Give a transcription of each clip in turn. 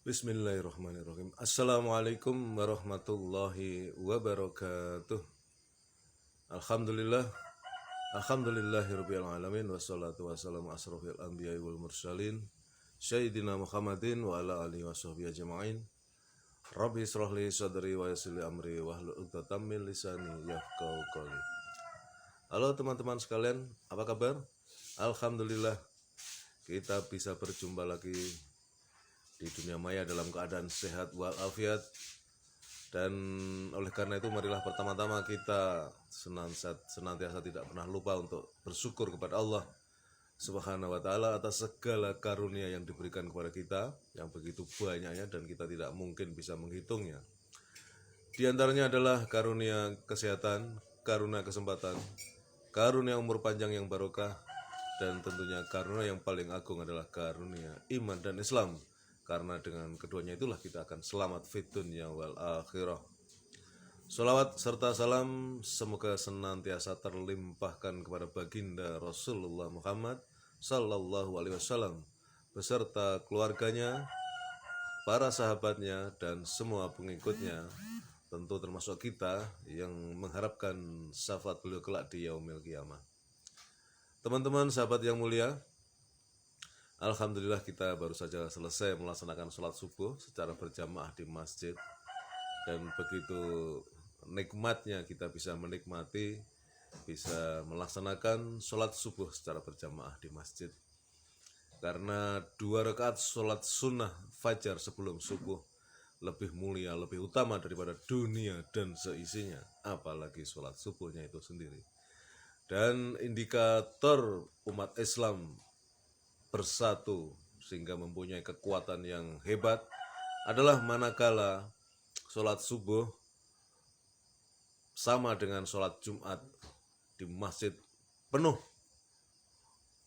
Bismillahirrahmanirrahim. Assalamualaikum warahmatullahi wabarakatuh. Alhamdulillah. Alhamdulillahirabbil alamin wassalatu wassalamu asrofil anbiya'i wal mursalin Sayyidina Muhammadin wa ala alihi washabbihi ajma'in. Rabbi israh li sadri wa yassir li amri wahlul 'uqdatam min lisani yafqahu qawli. Halo teman-teman sekalian, apa kabar? Alhamdulillah kita bisa berjumpa lagi di dunia maya dalam keadaan sehat walafiat. Dan oleh karena itu marilah pertama-tama kita senantiasa tidak pernah lupa untuk bersyukur kepada Allah Subhanahu wa taala atas segala karunia yang diberikan kepada kita yang begitu banyaknya dan kita tidak mungkin bisa menghitungnya. Di antaranya adalah karunia kesehatan, karunia kesempatan, karunia umur panjang yang barokah, dan tentunya karunia yang paling agung adalah karunia iman dan Islam. Karena dengan keduanya itulah kita akan selamat fid dunya wal akhirah. Salawat serta salam semoga senantiasa terlimpahkan kepada baginda Rasulullah Muhammad Sallallahu Alaihi Wasallam beserta keluarganya, para sahabatnya, dan semua pengikutnya, tentu termasuk kita yang mengharapkan syafaat beliau kelak di yaumil qiyamah. Teman-teman sahabat yang mulia, alhamdulillah kita baru saja selesai melaksanakan sholat subuh secara berjamaah di masjid. Dan begitu nikmatnya kita bisa menikmati, bisa melaksanakan sholat subuh secara berjamaah di masjid. Karena 2 rakaat sholat sunnah fajar sebelum subuh lebih mulia, lebih utama daripada dunia dan seisinya, apalagi sholat subuhnya itu sendiri. Dan indikator umat Islam bersatu sehingga mempunyai kekuatan yang hebat adalah manakala sholat subuh sama dengan sholat Jumat di masjid penuh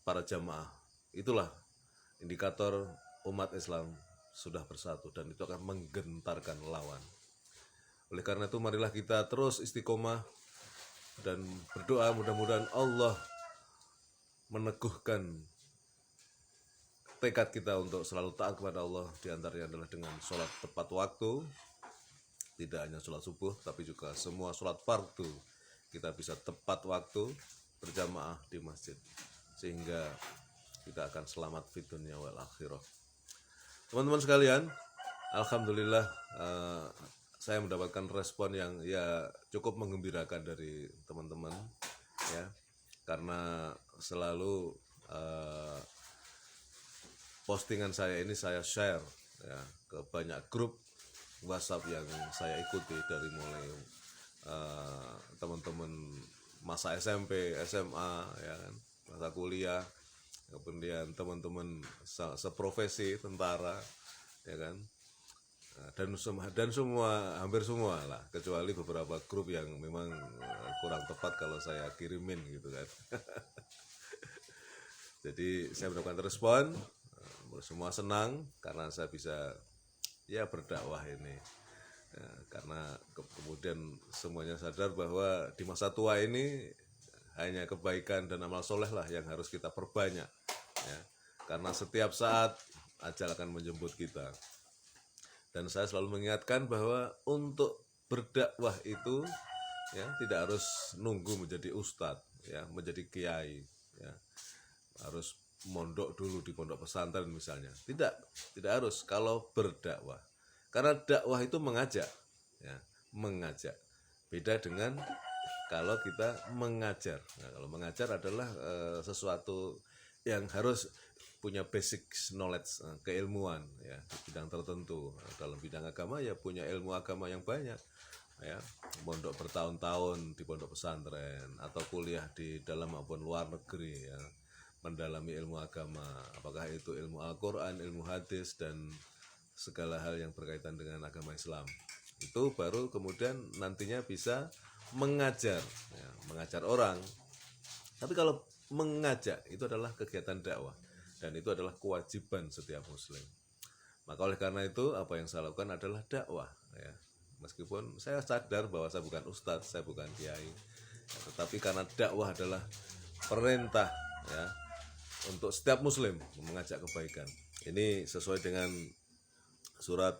para jamaah. Itulah indikator umat Islam sudah bersatu dan itu akan menggentarkan lawan. Oleh karena itu marilah kita terus istiqomah dan berdoa mudah-mudahan Allah meneguhkan tekad kita untuk selalu taat kepada Allah. Di antaranya adalah dengan sholat tepat waktu, tidak hanya sholat subuh tapi juga semua sholat fardu kita bisa tepat waktu berjamaah di masjid sehingga kita akan selamat fid dunya wal akhirah. Teman-teman sekalian, alhamdulillah saya mendapatkan respon yang cukup menggembirakan dari teman-teman ya, karena selalu postingan saya ini saya share ya ke banyak grup WhatsApp yang saya ikuti dari mulai teman-teman masa SMP, SMA, ya kan, masa kuliah, kemudian teman-teman seprofesi tentara, ya kan, dan semua hampir semua lah, kecuali beberapa grup yang memang kurang tepat kalau saya kirimin gitu kan. Jadi saya mendapatkan respon, semua senang karena saya bisa berdakwah ini. Ya, karena kemudian semuanya sadar bahwa di masa tua ini hanya kebaikan dan amal soleh lah yang harus kita perbanyak ya. Karena setiap saat ajal akan menjemput kita. Dan saya selalu mengingatkan bahwa untuk berdakwah itu ya tidak harus nunggu menjadi ustadz ya, menjadi kiai ya. Harus mondok dulu di pondok pesantren misalnya. Tidak harus kalau berdakwah. Karena dakwah itu mengajak ya, mengajak. Beda dengan kalau kita mengajar. Nah, kalau mengajar adalah sesuatu yang harus punya basic knowledge, keilmuan ya di bidang tertentu. Dalam bidang agama ya punya ilmu agama yang banyak ya, mondok bertahun-tahun di pondok pesantren atau kuliah di dalam maupun luar negeri ya, mendalami ilmu agama, apakah itu ilmu Al-Quran, ilmu hadis, dan segala hal yang berkaitan dengan agama Islam. Itu baru kemudian nantinya bisa mengajar ya, mengajar orang. Tapi kalau mengajak itu adalah kegiatan dakwah dan itu adalah kewajiban setiap muslim. Maka oleh karena itu apa yang saya lakukan adalah dakwah ya. Meskipun saya sadar bahwa saya bukan ustadz, saya bukan kiai ya, tetapi karena dakwah adalah perintah ya untuk setiap muslim mengajak kebaikan. Ini sesuai dengan surat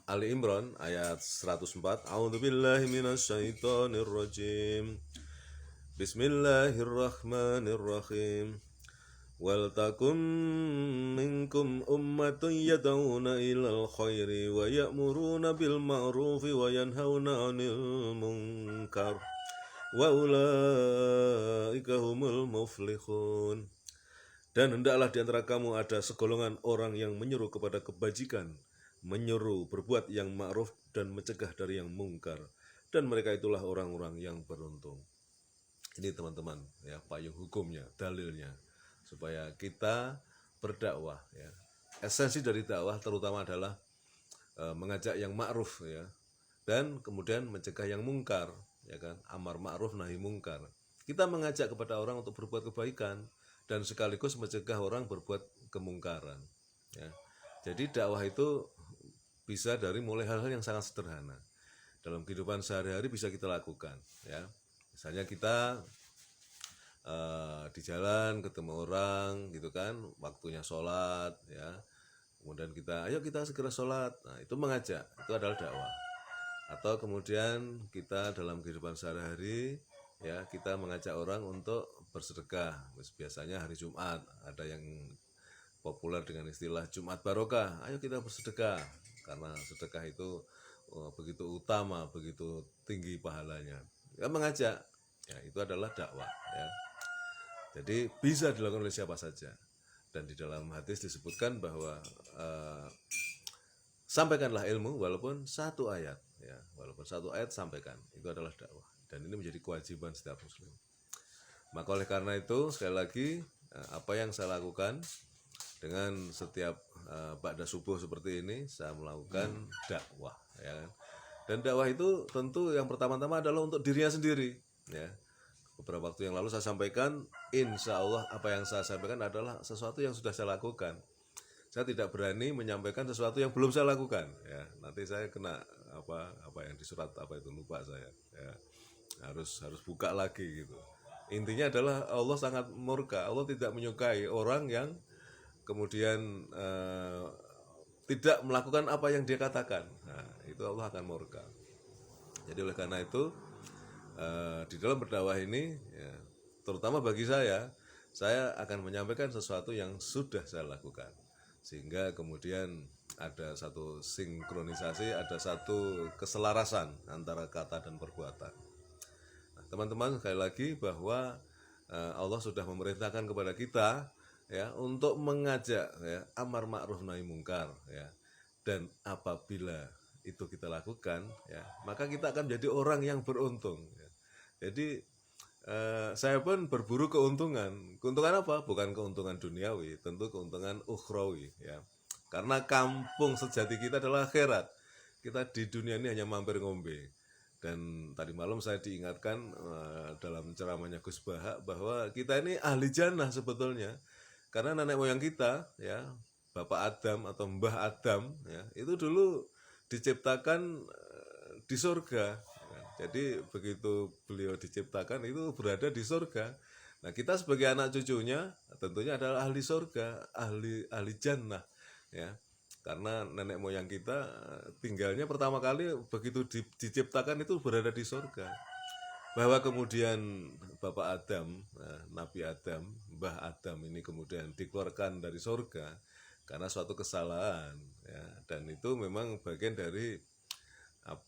Ali Imran ayat 104. A'udzubillahi minasyaitonirrajim. Bismillahirrahmanirrahim. Wal takum minkum ummatun yad'una ilal khairi wa ya'muruna bil ma'rufi wa yanhauna 'anil munkar wa ulaika humul muflihun. Dan hendaklah di antara kamu ada segolongan orang yang menyeru kepada kebajikan, menyeru berbuat yang ma'ruf dan mencegah dari yang mungkar, dan mereka itulah orang-orang yang beruntung. Ini teman-teman ya, payung hukumnya, dalilnya supaya kita berdakwah ya. Esensi dari dakwah terutama adalah mengajak yang ma'ruf ya, dan kemudian mencegah yang mungkar ya kan, amar ma'ruf nahi mungkar. Kita mengajak kepada orang untuk berbuat kebaikan dan sekaligus mencegah orang berbuat kemungkaran ya. Jadi dakwah itu bisa dari mulai hal-hal yang sangat sederhana dalam kehidupan sehari-hari bisa kita lakukan ya. Misalnya kita di jalan ketemu orang gitu kan, waktunya sholat ya, kemudian ayo kita segera sholat, nah itu mengajak, itu adalah dakwah. Atau kemudian kita dalam kehidupan sehari-hari ya, kita mengajak orang untuk bersedekah. Biasanya hari Jumat ada yang populer dengan istilah Jumat Barokah, ayo kita bersedekah, karena sedekah itu begitu utama, begitu tinggi pahalanya. Ya mengajak, ya itu adalah dakwah ya. Jadi bisa dilakukan oleh siapa saja. Dan di dalam hadis disebutkan bahwa sampaikanlah ilmu walaupun satu ayat ya, walaupun satu ayat sampaikan, itu adalah dakwah. Dan ini menjadi kewajiban setiap muslim. Maka oleh karena itu sekali lagi apa yang saya lakukan dengan setiap ba'da subuh seperti ini, saya melakukan dakwah ya kan. Dan dakwah itu tentu yang pertama-tama adalah untuk dirinya sendiri ya. Beberapa waktu yang lalu saya sampaikan, insya Allah apa yang saya sampaikan adalah sesuatu yang sudah saya lakukan. Saya tidak berani menyampaikan sesuatu yang belum saya lakukan ya. Nanti saya kena apa yang di surat apa itu, lupa saya ya. Harus buka lagi gitu. Intinya adalah Allah sangat murka. Allah tidak menyukai orang yang kemudian tidak melakukan apa yang dia katakan. Nah, itu Allah akan murka. Jadi oleh karena itu di dalam berdakwah ini ya, terutama bagi saya akan menyampaikan sesuatu yang sudah saya lakukan, sehingga kemudian ada satu sinkronisasi, ada satu keselarasan antara kata dan perbuatan. Nah, teman-teman, sekali lagi bahwa Allah sudah memerintahkan kepada kita ya untuk mengajak ya, amar ma'ruf nahi mungkar ya. Dan apabila itu kita lakukan ya, maka kita akan menjadi orang yang beruntung ya. Jadi saya pun berburu keuntungan. Keuntungan apa? Bukan keuntungan duniawi, tentu keuntungan ukhrawi ya. Karena kampung sejati kita adalah akhirat. Kita di dunia ini hanya mampir ngombe. Dan tadi malam saya diingatkan dalam ceramahnya Gus Bahak bahwa kita ini ahli jannah sebetulnya. Karena nenek moyang kita ya, Bapak Adam atau Mbah Adam ya, itu dulu diciptakan di surga. Jadi begitu beliau diciptakan itu berada di surga. Nah, kita sebagai anak cucunya tentunya adalah ahli surga, ahli jannah ya. Karena nenek moyang kita tinggalnya pertama kali begitu diciptakan itu berada di surga. Bahwa kemudian Bapak Adam, Nabi Adam, Mbah Adam ini kemudian dikeluarkan dari surga karena suatu kesalahan ya, dan itu memang bagian dari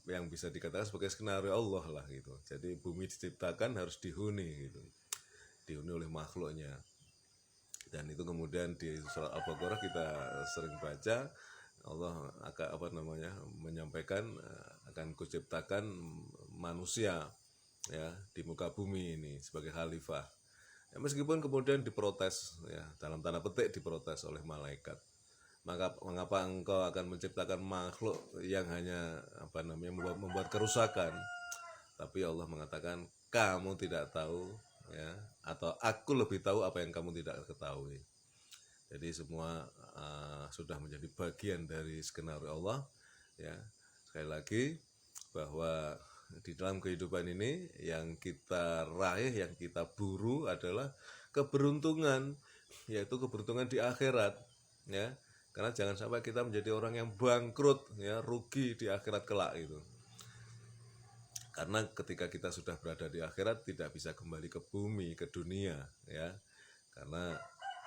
yang bisa dikatakan sebagai skenario Allah lah gitu. Jadi bumi diciptakan harus dihuni gitu, dihuni oleh makhluknya. Dan itu kemudian di surat Al-Baqarah kita sering baca, Allah akan menyampaikan akan kuciptakan manusia ya di muka bumi ini sebagai khalifah. Ya, meskipun kemudian diprotes ya, dalam tanda petik diprotes oleh malaikat. Maka mengapa engkau akan menciptakan makhluk yang hanya membuat kerusakan? Tapi Allah mengatakan kamu tidak tahu ya, atau aku lebih tahu apa yang kamu tidak ketahui. Jadi semua sudah menjadi bagian dari skenario Allah ya. Sekali lagi bahwa di dalam kehidupan ini yang kita raih, yang kita buru adalah keberuntungan, yaitu keberuntungan di akhirat ya. Karena jangan sampai kita menjadi orang yang bangkrut, ya, rugi di akhirat kelak itu. Karena ketika kita sudah berada di akhirat tidak bisa kembali ke bumi, ke dunia, ya. Karena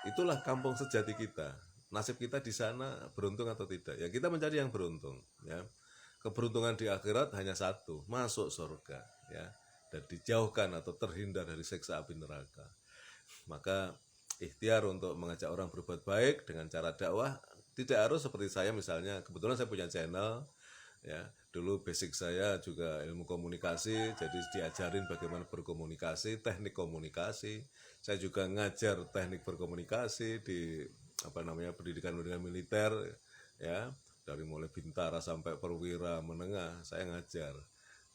itulah kampung sejati kita. Nasib kita di sana beruntung atau tidak? Ya kita mencari yang beruntung, ya. Keberuntungan di akhirat hanya satu, masuk surga, ya, dan dijauhkan atau terhindar dari siksa api neraka. Maka ikhtiar untuk mengajak orang berbuat baik dengan cara dakwah tidak harus seperti saya misalnya. Kebetulan saya punya channel, ya. Dulu basic saya juga ilmu komunikasi, jadi diajarin bagaimana berkomunikasi, teknik komunikasi. Saya juga ngajar teknik berkomunikasi di pendidikan militer, ya, dari mulai bintara sampai perwira menengah saya ngajar.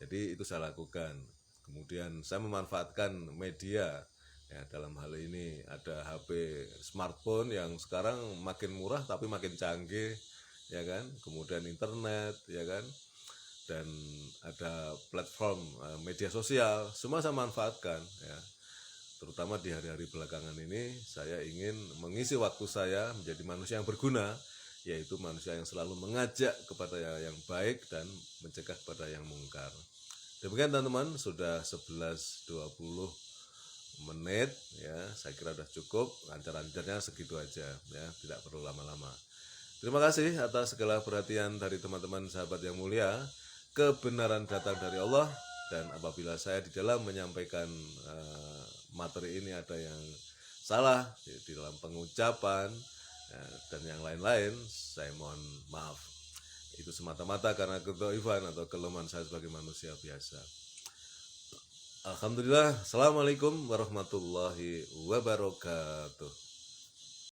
Jadi itu saya lakukan. Kemudian saya memanfaatkan media, ya, dalam hal ini ada HP smartphone yang sekarang makin murah tapi makin canggih, ya kan, kemudian internet, ya kan, dan ada platform media sosial, semua saya manfaatkan, ya. Terutama di hari-hari belakangan ini saya ingin mengisi waktu saya menjadi manusia yang berguna, yaitu manusia yang selalu mengajak kepada yang baik dan mencegah kepada yang mungkar. Demikian teman-teman, sudah 11.20 menit, ya, saya kira sudah cukup, lancar-lancarnya segitu aja, ya, tidak perlu lama-lama. Terima kasih atas segala perhatian dari teman-teman sahabat yang mulia. Kebenaran datang dari Allah, dan apabila saya di dalam menyampaikan materi ini ada yang salah di dalam pengucapan, ya, dan yang lain-lain, saya mohon maaf. Itu semata-mata karena kedhaifan atau kelemahan saya sebagai manusia biasa. Alhamdulillah. Assalamualaikum warahmatullahi wabarakatuh.